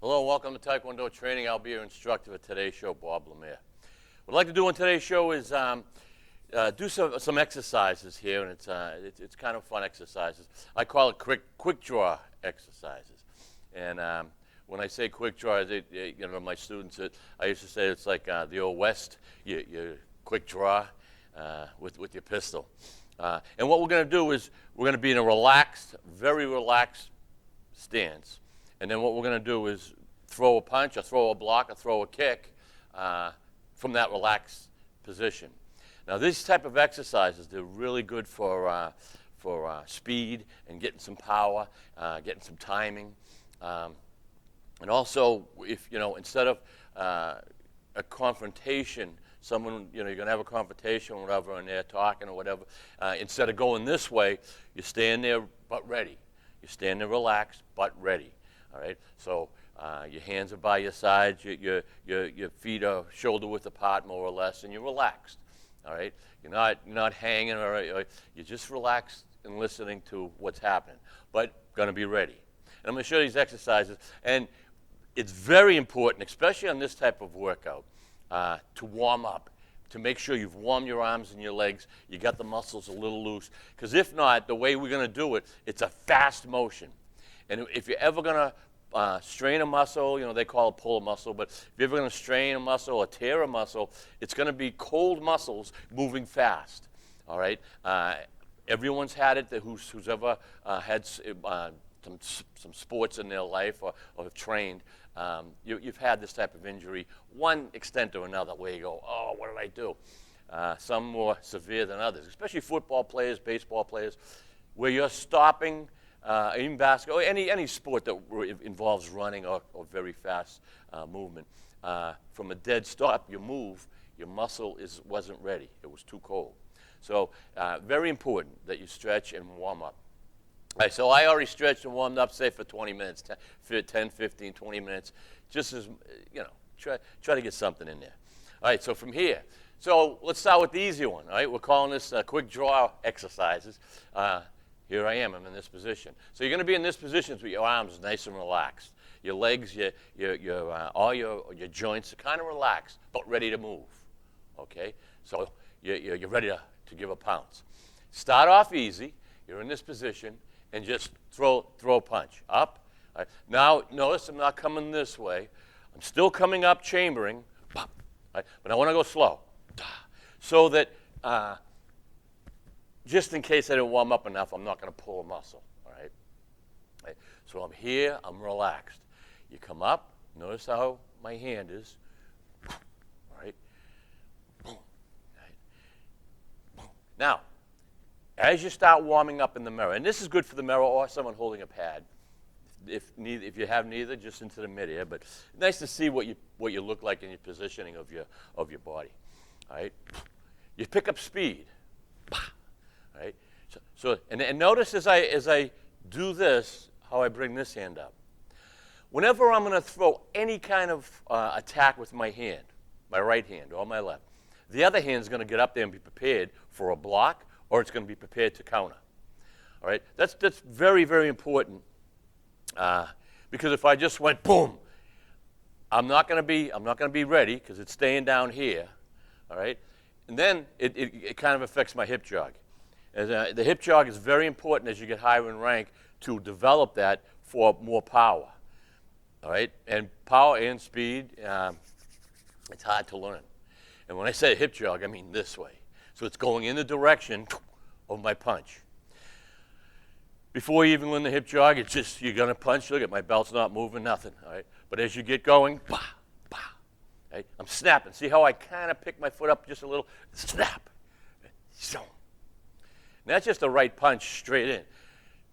Hello, welcome to Tae Kwon Do Training. I'll be your instructor for today's show, Bob Lemire. What I'd like to do on today's show is do some exercises here, and it's kind of fun exercises. I call it quick draw exercises. And when I say quick draw, my students, I used to say it's like the old West, you quick draw with your pistol. And what we're going to do is we're going to be in a relaxed, very relaxed stance. And then what we're going to do is throw a punch, or throw a block, or throw a kick from that relaxed position. Now, these type of exercises, they're really good for speed and getting some power, getting some timing. And also, if instead of a confrontation, someone, you're going to have a confrontation or whatever, and they're talking or whatever, instead of going this way, you stand there but ready. You stand there relaxed but ready. All right, so your hands are by your sides, your feet are shoulder width apart more or less, and you're relaxed. All right, you're not hanging, or you're just relaxed and listening to what's happening, but going to be ready. And I'm going to show you these exercises, and it's very important, especially on this type of workout, to warm up, to make sure you've warmed your arms and your legs, you got the muscles a little loose, because if not, the way we're going to do it, it's a fast motion. And if you're ever going to strain a muscle, they call it pull a muscle, but if you're ever going to strain a muscle or tear a muscle, it's going to be cold muscles moving fast, all right? Everyone's had it, who's ever had some sports in their life or have trained. You've had this type of injury, one extent or another, where you go, oh, what did I do? Some more severe than others, especially football players, baseball players, where you're stopping, even basketball, any sport that involves running or very fast movement. From a dead stop, you move, your muscle wasn't ready. It was too cold. So very important that you stretch and warm up. All right, so I already stretched and warmed up, say, for 20 minutes, 10, 15, 20 minutes, just as, try to get something in there. All right, so from here, so let's start with the easy one, all right? We're calling this quick draw exercises. Here I am, I'm in this position. So you're going to be in this position with your arms nice and relaxed. Your legs, all your joints are kind of relaxed, but ready to move, okay? So you're ready to give a pounce. Start off easy. You're in this position, and just throw a punch. Up. Right. Now, notice I'm not coming this way. I'm still coming up, chambering, pop, right. But I want to go slow. So that just in case I didn't warm up enough, I'm not going to pull a muscle. All right? Right. So I'm here, I'm relaxed. You come up, notice how my hand is. All right? Boom. Right. Boom. Now, as you start warming up in the mirror, and this is good for the mirror or someone holding a pad. If you have neither, just into the midair. But nice to see what you look like in your positioning of your body. All right, you pick up speed. All right, so notice as I do this, how I bring this hand up. Whenever I'm going to throw any kind of attack with my hand, my right hand or my left, the other hand is going to get up there and be prepared for a block, or it's going to be prepared to counter. All right, that's very, very important, because if I just went boom, I'm not going to be ready because it's staying down here. All right, and then it kind of affects my hip jog. And, the hip jog is very important as you get higher in rank to develop that for more power. All right, and power and speed, it's hard to learn. And when I say hip jog, I mean this way. So it's going in the direction of my punch. Before you even learn the hip jog, it's just you're going to punch. Look at my belt's not moving, nothing. All right? But as you get going, bah, bah, right? I'm snapping. See how I kind of pick my foot up just a little? Snap. So. And that's just the right punch straight in.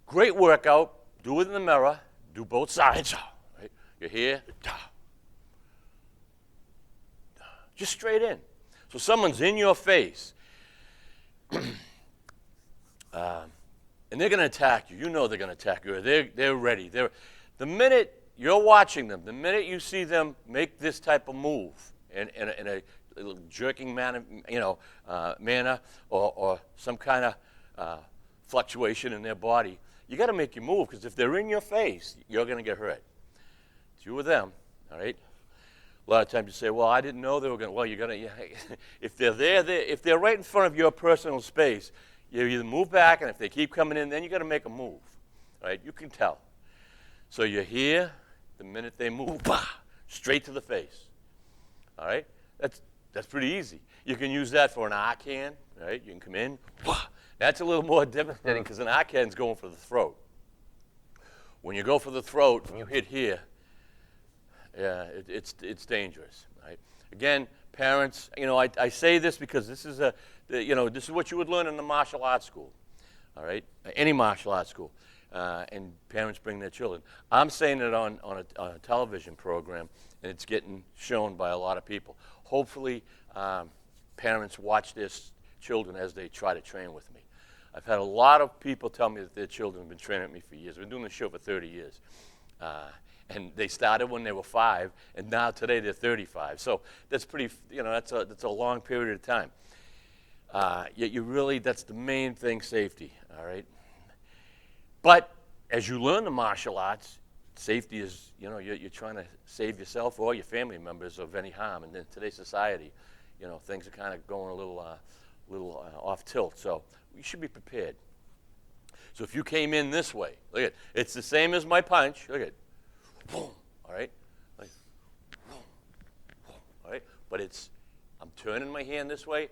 Great workout. Do it in the mirror. Do both sides. Right? You're here. Just straight in. So someone's in your face. And they're going to attack you. You know they're going to attack you. They're ready. The minute you're watching them, the minute you see them make this type of move in a jerking manner, or some kind of fluctuation in their body, you got to make your move, because if they're in your face, you're going to get hurt. It's you or them, all right? A lot of times you say, well, I didn't know they were going to. Well, you're going to, if they're there, if they're right in front of your personal space, you either move back, and if they keep coming in, then you got to make a move, all right? You can tell. So you're here, the minute they move, bah, straight to the face, all right? That's pretty easy. You can use that for an arc hand, right? You can come in, bah. That's a little more devastating because an arc hand's going for the throat. When you go for the throat and you hit here, yeah, it's dangerous, right? Again, parents, I say this because this is this is what you would learn in the martial arts school, all right? Any martial arts school, and parents bring their children. I'm saying it on a television program, and it's getting shown by a lot of people. Hopefully, parents watch their children as they try to train with me. I've had a lot of people tell me that their children have been training with me for years. I've been doing this show for 30 years. And they started when they were 5, and now today they're 35. So that's pretty, that's a long period of time. Yet that's the main thing, safety, all right? But as you learn the martial arts, safety is, you're trying to save yourself or your family members of any harm. And in today's society, things are kind of going a little off tilt. So you should be prepared. So if you came in this way, look at it's the same as my punch. Look at boom, all right? Like, boom, boom, all right? But I'm turning my hand this way.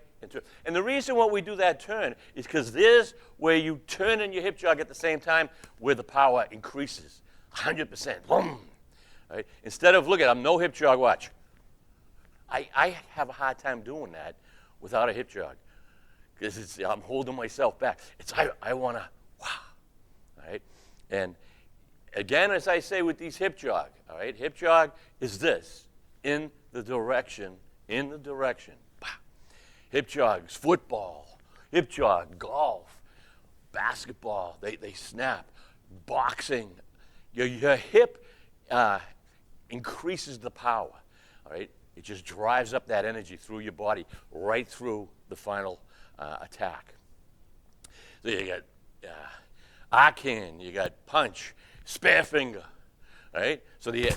And the reason why we do that turn is because there's where you turn in your hip jog at the same time where the power increases, 100%. Boom, all right? Instead of, I'm no hip jog, watch. I have a hard time doing that without a hip jog because I'm holding myself back. I want to, wow, all right? And again, as I say with these hip jog, all right, hip jog is this, in the direction. Bah. Hip jogs, football, hip jog, golf, basketball, they snap, boxing. Your hip increases the power, all right? It just drives up that energy through your body, right through the final attack. So you got arc hand, you got punch, spare finger, right? So the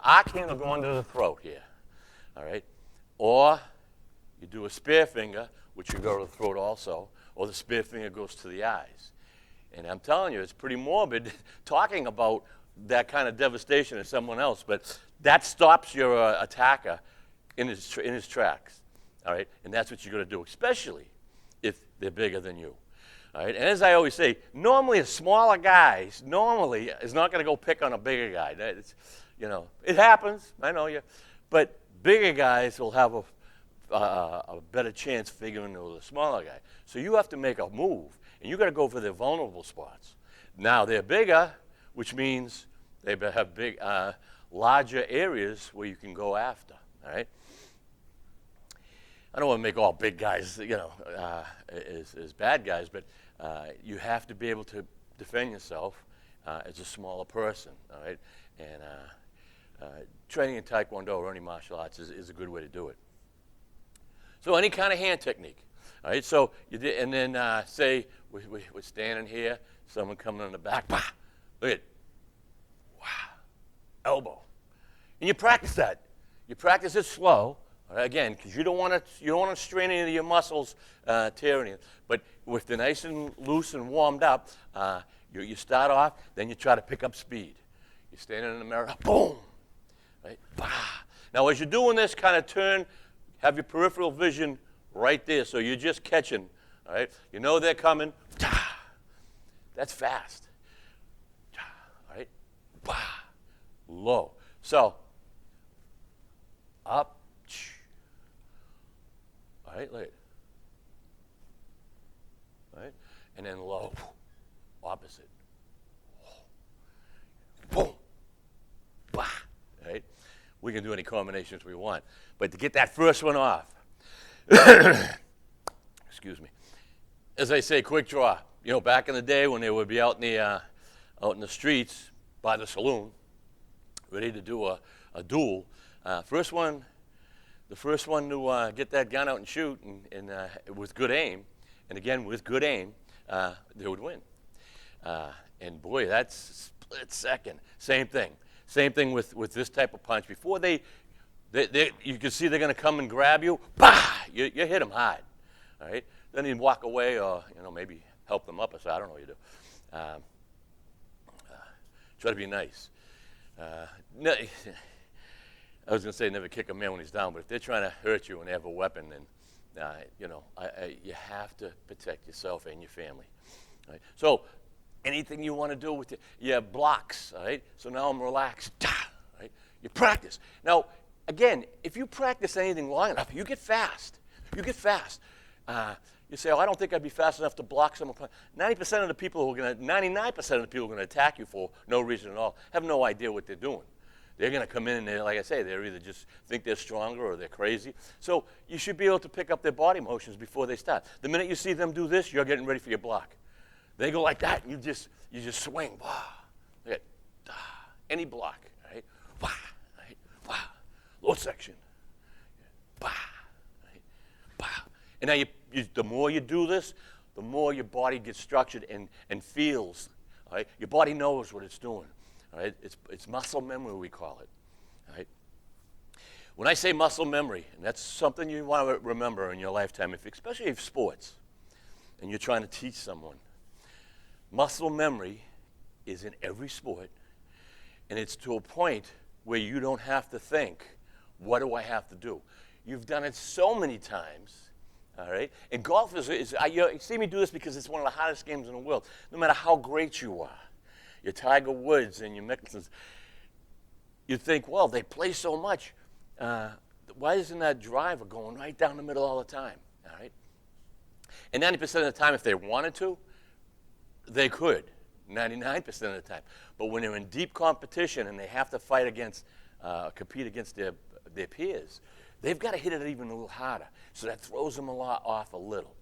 arc hand will go under the throat here, all right? Or you do a spare finger, which will go to the throat also, or the spare finger goes to the eyes. And I'm telling you, it's pretty morbid talking about that kind of devastation to someone else, but that stops your attacker in his tracks, all right? And that's what you're going to do, especially if they're bigger than you. All right, and as I always say, normally a smaller guy is not going to go pick on a bigger guy. It happens. I know you, but bigger guys will have a better chance figuring out the smaller guy. So you have to make a move, and you got to go for their vulnerable spots. Now they're bigger, which means they have larger areas where you can go after. All right. I don't want to make all big guys, as bad guys, but you have to be able to defend yourself as a smaller person, all right? And training in Tae Kwon Do or any martial arts is a good way to do it. So any kind of hand technique, all right? So you did, and then say we're standing here, someone coming in the back, bah, look at, wow, elbow, and you practice that. You practice it slow. Again, because you don't want to strain any of your muscles, tear anything. But if they're nice and loose and warmed up, you start off, then you try to pick up speed. You're standing in the mirror, boom, right? Bah. Now, as you're doing this, kind of turn, have your peripheral vision right there, so you're just catching, all right? You know they're coming. That's fast. All right? Bah. Low. So, up. All right, look. All right, and then low, opposite. Boom, bah. All right, we can do any combinations we want, but to get that first one off, excuse me. As I say, quick draw. Back in the day when they would be out in the streets by the saloon, ready to do a duel. The first one to get that gun out and shoot, and with good aim, and again with good aim, they would win. And boy, that's split second. Same thing. Same thing with this type of punch. Before you can see they're going to come and grab you. Bah! You hit them hard. All right. Then you walk away, or maybe help them up. Or so I don't know what you do. Try to be nice. No, I was going to say never kick a man when he's down, but if they're trying to hurt you and they have a weapon, then you have to protect yourself and your family. Right? So anything you want to do with your blocks, all right? So now I'm relaxed. Right? You practice. Now, again, if you practice anything long enough, you get fast. You get fast. You say, I don't think I'd be fast enough to block someone. 99% of the people who are going to attack you for no reason at all have no idea what they're doing. They're going to come in and, like I say, they're either just think they're stronger or they're crazy. So you should be able to pick up their body motions before they start. The minute you see them do this, you're getting ready for your block. They go like that, and you just swing. Wow. Any block, right? Wow. Right? Wow. Low section. Wow. Right? Wow. And now the more you do this, the more your body gets structured and feels. All right? Your body knows what it's doing. All right? It's muscle memory, we call it. All right? When I say muscle memory, and that's something you want to remember in your lifetime, especially if sports, and you're trying to teach someone, muscle memory is in every sport, and it's to a point where you don't have to think, what do I have to do? You've done it so many times, all right? And golf you see me do this because it's one of the hardest games in the world. No matter how great you are, your Tiger Woods and your Mickelsons, you think, well, they play so much. Why isn't that driver going right down the middle all the time, all right? And 90% of the time, if they wanted to, they could, 99% of the time. But when they're in deep competition and they have to compete against their peers, they've got to hit it even a little harder. So that throws them off a little.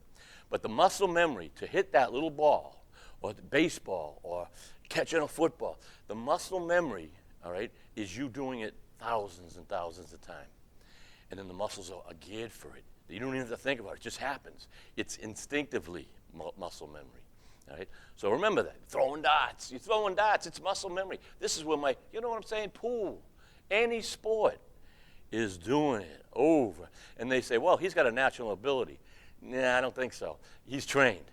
But the muscle memory to hit that little ball, or the baseball, or catching a football, the muscle memory, all right, is you doing it thousands and thousands of times. And then the muscles are geared for it. You don't even have to think about it. It just happens. It's instinctively muscle memory. All right? So remember that. Throwing darts. You're throwing darts. It's muscle memory. This is where you know what I'm saying? Pool. Any sport is doing it over. And they say, well, he's got a natural ability. Nah, I don't think so. He's trained.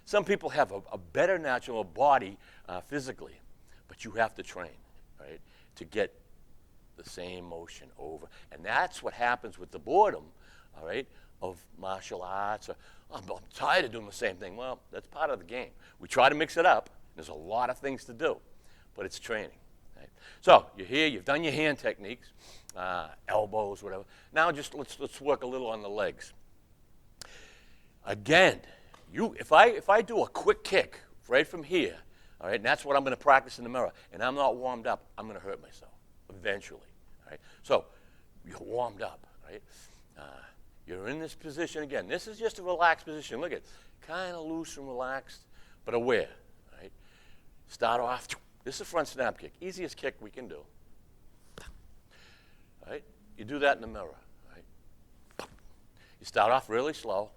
Some people have a better natural body physically, but you have to train, right, to get the same motion over. And that's what happens with the boredom, all right, of martial arts. I'm tired of doing the same thing. Well, that's part of the game. We try to mix it up. There's a lot of things to do, but it's training. Right? So you're here. You've done your hand techniques, elbows, whatever. Now just let's work a little on the legs. Again, if I do a quick kick right from here, all right, and that's what I'm going to practice in the mirror, and I'm not warmed up, I'm going to hurt myself eventually. All right? So you're warmed up, right? You're in this position again. This is just a relaxed position. Look at it, kind of loose and relaxed, but aware. Right? Start off. This is a front snap kick, easiest kick we can do. Right? You do that in the mirror. Right? You start off really slow.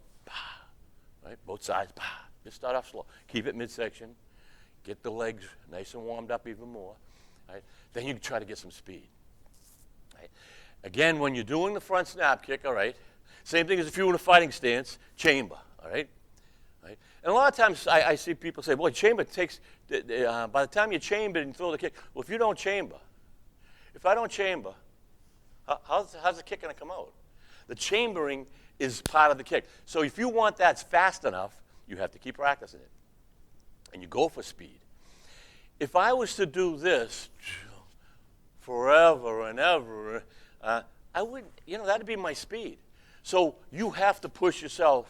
Right? Both sides. Just start off slow. Keep it midsection. Get the legs nice and warmed up even more. Right? Then you try to get some speed. Right? Again, when you're doing the front snap kick, all right, same thing as if you were in a fighting stance, chamber, all right? Right? And a lot of times I see people say, boy, chamber takes, by the time you chamber and throw the kick, well, if you don't chamber, if I don't chamber, how's the kick going to come out? The chambering is part of the kick. So if you want that fast enough, you have to keep practicing it. And you go for speed. If I was to do this forever and ever, I would, that'd be my speed. So you have to push yourself,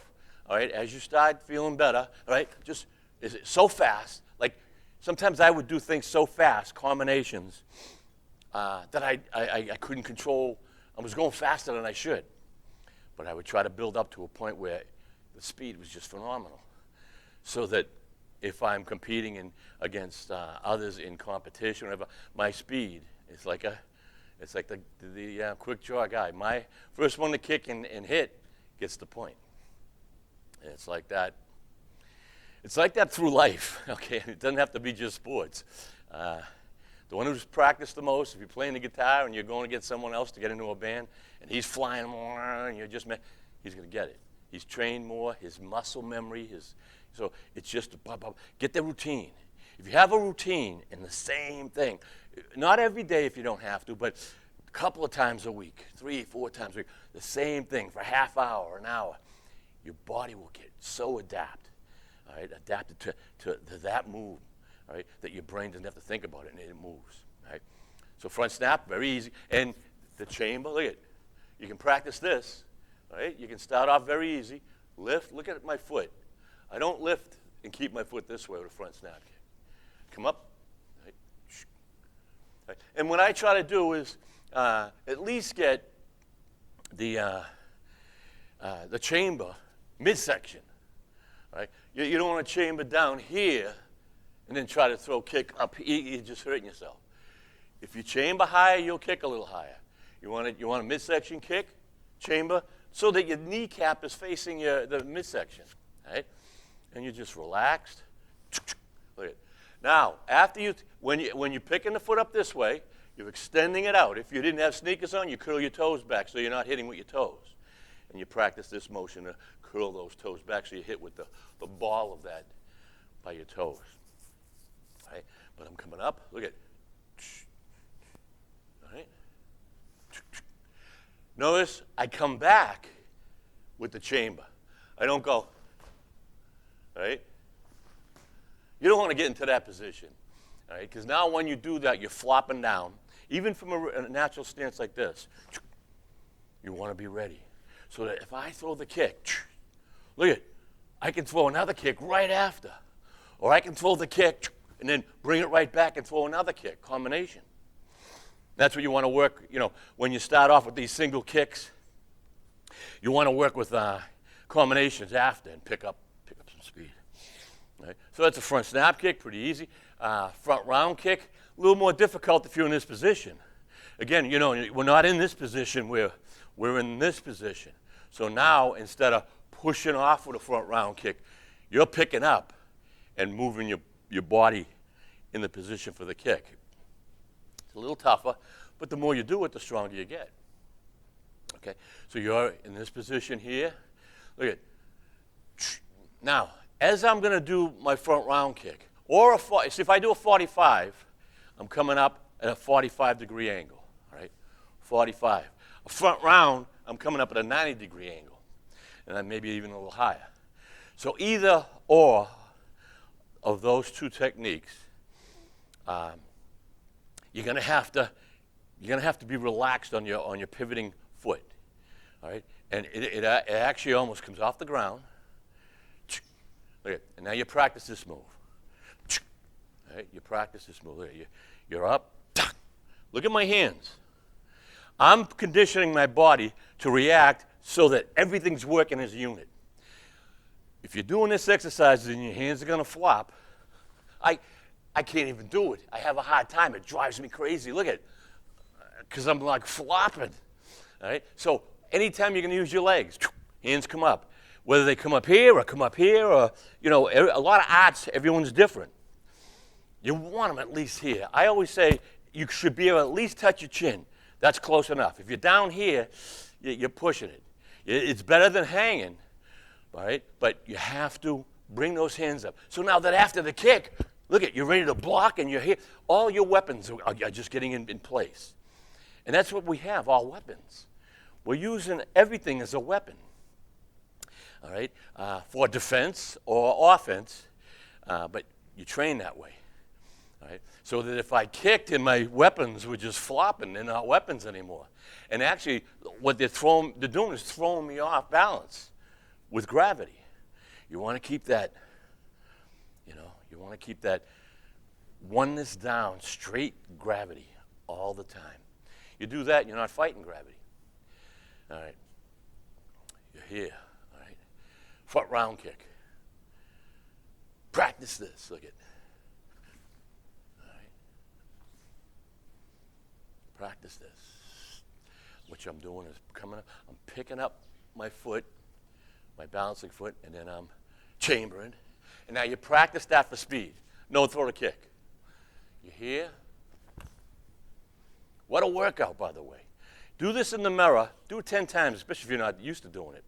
all right, as you start feeling better, all right, just is it so fast. Like sometimes I would do things so fast, combinations, that I couldn't control. I was going faster than I should. But I would try to build up to a point where the speed was just phenomenal. So that if I'm competing against others in competition, whatever, my speed is like the quick draw guy. My first one to kick and hit gets the point. And it's like that. It's like that through life. Okay, it doesn't have to be just sports. The The one who's practiced the most, if you're playing the guitar and you're going against someone else to get into a band, and he's flying more, and you're just, he's going to get it. He's trained more, his muscle memory, so it's just, get the routine. If you have a routine and the same thing, not every day if you don't have to, but a couple of times a week, 3-4 times a week, the same thing for a half hour or an hour, your body will get so adapted to that move, all right, that your brain doesn't have to think about it and it moves. Right? So front snap, very easy. And the chamber, look at it. You can practice this. Right? You can start off very easy. Lift, look at my foot. I don't lift and keep my foot this way with a front snap kick. Come up. Right? Right? And what I try to do is at least get the chamber midsection. Right? You don't want to chamber down here and then try to throw kick up here. You're just hurting yourself. If you chamber higher, you'll kick a little higher. You want a midsection kick, chamber, so that your kneecap is facing the midsection, right? And you're just relaxed. Look at. Now, after when you're picking the foot up this way, you're extending it out. If you didn't have sneakers on, you curl your toes back so you're not hitting with your toes. And you practice this motion to curl those toes back so you hit with the ball of that by your toes. Right? But I'm coming up. Look at. Right? Notice I come back with the chamber. I don't go. Right? You don't want to get into that position. All right? Because now when you do that, you're flopping down. Even from a natural stance like this, you want to be ready. So that if I throw the kick, look at, I can throw another kick right after. Or I can throw the kick and then bring it right back and throw another kick, combination. That's what you want to work, when you start off with these single kicks, you want to work with combinations after and pick up some speed. Right? So that's a front snap kick, pretty easy. Front round kick, a little more difficult if you're in this position. Again, we're not in this position, we're in this position. So now, instead of pushing off with a front round kick, you're picking up and moving your body in the position for the kick. It's a little tougher, but the more you do it, the stronger you get. Okay, so you're in this position here. Look at. Now, as I'm going to do my front round kick, or see if I do a 45, I'm coming up at a 45-degree angle. All right, 45. A front round, I'm coming up at a 90-degree angle, and then maybe even a little higher. So either or of those two techniques, you're going to have to be relaxed on your pivoting foot, all right? And it actually almost comes off the ground. Look at, and now you practice this move. All right, you practice this move. You're up. Look at my hands. I'm conditioning my body to react so that everything's working as a unit. If you're doing this exercise and your hands are going to flop, I can't even do it. I have a hard time. It drives me crazy. Look at it. Because I'm like flopping. All right? So anytime you're going to use your legs, hands come up. Whether they come up here, or, a lot of arts, everyone's different. You want them at least here. I always say you should be able to at least touch your chin. That's close enough. If you're down here, you're pushing it. It's better than hanging, all right? But you have to bring those hands up. So now that after the kick, look at, you're ready to block and you're here. All your weapons are just getting in place. And that's what we have, all weapons. We're using everything as a weapon, all right, for defense or offense, but you train that way, all right? So that if I kicked and my weapons were just flopping, they're not weapons anymore. And actually, what they're doing is throwing me off balance with gravity. You want to keep that, you want to keep that oneness down, straight gravity all the time. You do that, you're not fighting gravity. All right. You're here, all right. Front round kick. Practice this, look at. All right. Practice this. What I'm doing is I'm picking up my foot, my balancing foot, and then I'm chambering. And now you practice that for speed. No throw to kick. You're here, What a workout, by the way. Do this in the mirror. Do it 10 times, especially if you're not used to doing it.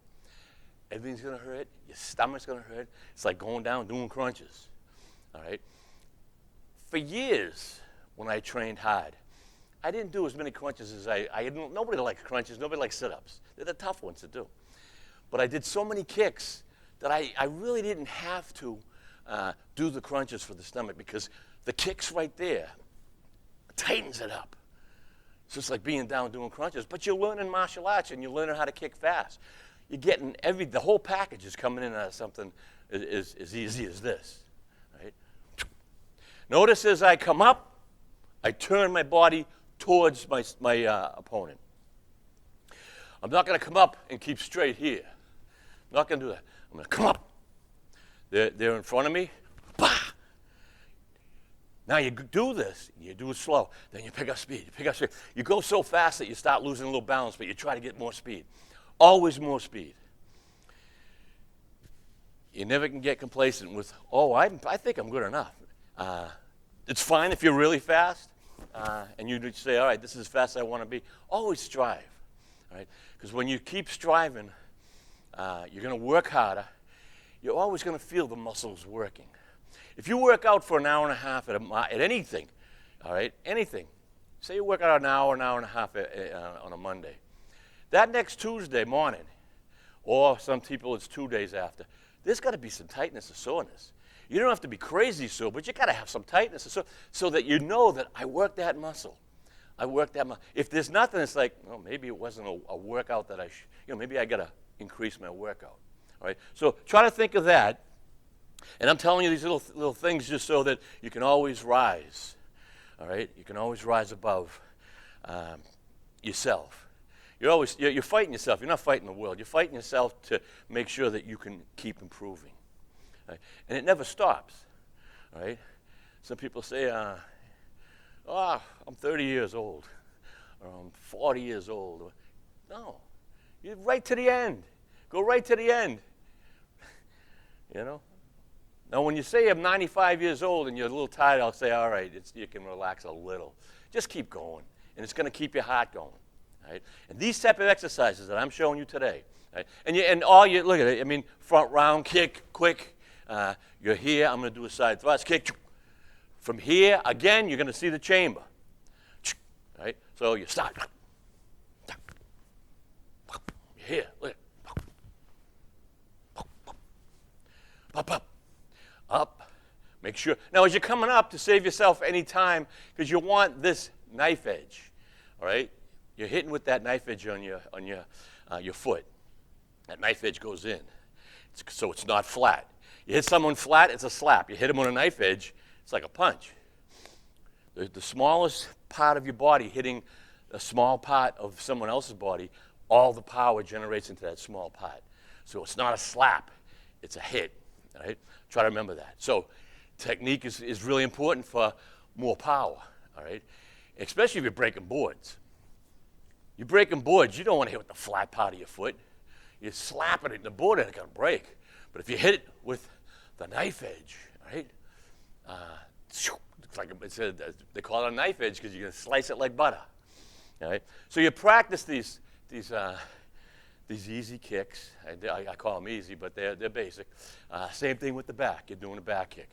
Everything's going to hurt. Your stomach's going to hurt. It's like going down doing crunches. All right? For years, when I trained hard, I didn't do as many crunches as nobody likes crunches. Nobody likes sit-ups. They're the tough ones to do. But I did so many kicks that I really didn't have to do the crunches for the stomach, because the kicks right there tightens it up. It's just like being down doing crunches. But you're learning martial arts, and you're learning how to kick fast. You're getting the whole package is coming in out of something as easy as this. Right? Notice as I come up, I turn my body towards my opponent. I'm not going to come up and keep straight here. I'm not going to do that. I'm going to come up. They're in front of me. Bah! Now you do this, you do it slow, then you pick up speed, You go so fast that you start losing a little balance, but you try to get more speed. Always more speed. You never can get complacent with, I think I'm good enough. It's fine if you're really fast, and you say, all right, this is as fast as I want to be. Always strive, right? Because when you keep striving, you're going to work harder. You're always going to feel the muscles working. If you work out for an hour and a half at anything, all right, anything, say you work out an hour and a half on a Monday. That next Tuesday morning, or some people it's 2 days after, there's got to be some tightness or soreness. You don't have to be crazy sore, but you got to have some tightness or sore, so that you know that I worked that muscle. If there's nothing, it's like, maybe it wasn't a workout that maybe I got to increase my workout. All right? So try to think of that. And I'm telling you these little things just so that you can always rise. All right? You can always rise above yourself. You're fighting yourself. You're not fighting the world. You're fighting yourself to make sure that you can keep improving. Right? And it never stops. All right? Some people say, I'm 30 years old, or I'm 40 years old. No. You're right to the end. Go right to the end. You know? Now, when you say I'm 95 years old and you're a little tired, I'll say, all right, you can relax a little. Just keep going, and it's going to keep your heart going. Right? And these type of exercises that I'm showing you today, right? Look at it. I mean, front round kick, quick. You're here. I'm going to do a side thrust kick. From here, again, you're going to see the chamber. Right? So you start. You're here. Look. Up. Make sure. Now, as you're coming up, to save yourself any time, because you want this knife edge, all right? You're hitting with that knife edge on your foot. That knife edge goes in, so it's not flat. You hit someone flat, it's a slap. You hit them on a knife edge, it's like a punch. The smallest part of your body hitting a small part of someone else's body, all the power generates into that small part. So it's not a slap, it's a hit. Right? Try to remember that. So technique is really important for more power, all right? Especially if you're breaking boards. You're breaking boards, you don't want to hit with the flat part of your foot. You're slapping it in the board and it's going to break. But if you hit it with the knife edge, right? It's like they call it a knife edge because you're going to slice it like butter. All right? So you practice these easy kicks. I call them easy, but they're basic. Same thing with the back. You're doing a back kick.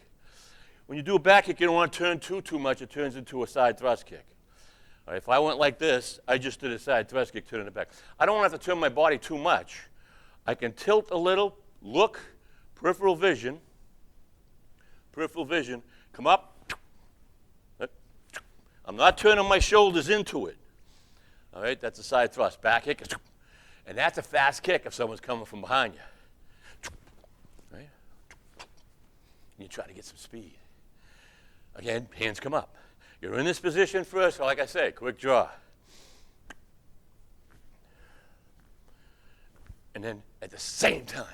When you do a back kick, you don't want to turn too much. It turns into a side thrust kick. All right, if I went like this, I just did a side thrust kick, turning it back. I don't want to have to turn my body too much. I can tilt a little, look, peripheral vision, come up. I'm not turning my shoulders into it. All right, that's a side thrust. Back kick. And that's a fast kick if someone's coming from behind you. Right? And you try to get some speed. Again, hands come up. You're in this position first, so like I said, quick draw. And then at the same time,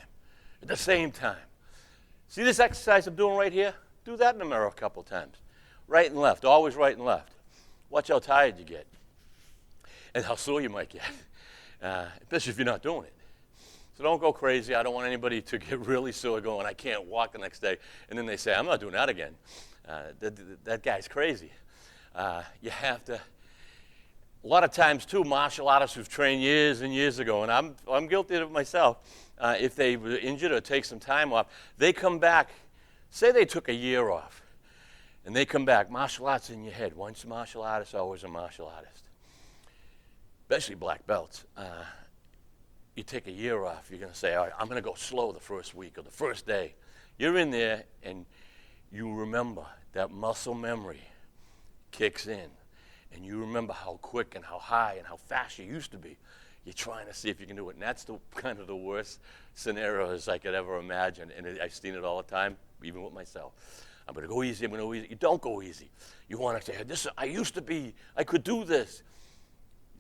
see this exercise I'm doing right here? Do that in the mirror a couple times. Right and left, always right and left. Watch how tired you get and how sore you might get. Especially if you're not doing it. So don't go crazy. I don't want anybody to get really sore going, I can't walk the next day. And then they say, I'm not doing that again. That guy's crazy. You have to A lot of times, too, martial artists who've trained years and years ago, and I'm guilty of it myself, if they were injured or take some time off, they come back, say they took a year off, and they come back, martial arts in your head. Once a martial artist, always a martial artist. Especially black belts. You take a year off, you're going to say, all right, I'm going to go slow the first week or the first day. You're in there, and you remember that muscle memory kicks in, and you remember how quick and how high and how fast you used to be. You're trying to see if you can do it, and that's the kind of the worst scenarios I could ever imagine, and I've seen it all the time, even with myself. I'm going to go easy, I'm going to go easy. You don't go easy. You want to say, I used to be, I could do this.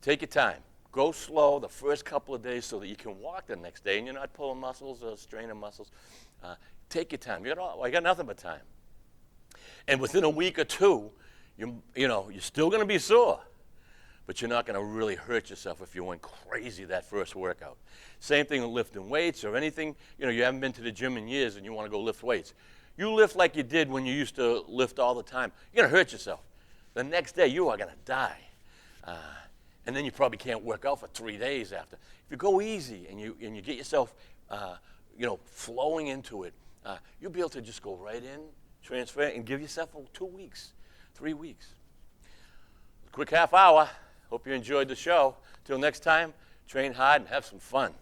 Take your time. Go slow the first couple of days so that you can walk the next day and you're not pulling muscles or straining muscles. Take your time. I got nothing but time. And within a week or two, you're still going to be sore, but you're not going to really hurt yourself if you went crazy that first workout. Same thing with lifting weights or anything. You haven't been to the gym in years and you want to go lift weights. You lift like you did when you used to lift all the time. You're going to hurt yourself. The next day, you are going to die. And then you probably can't work out for 3 days after. If you go easy and you get yourself, flowing into it, you'll be able to just go right in, transfer, and give yourself 2 weeks, 3 weeks. Quick half hour. Hope you enjoyed the show. Till next time, train hard and have some fun.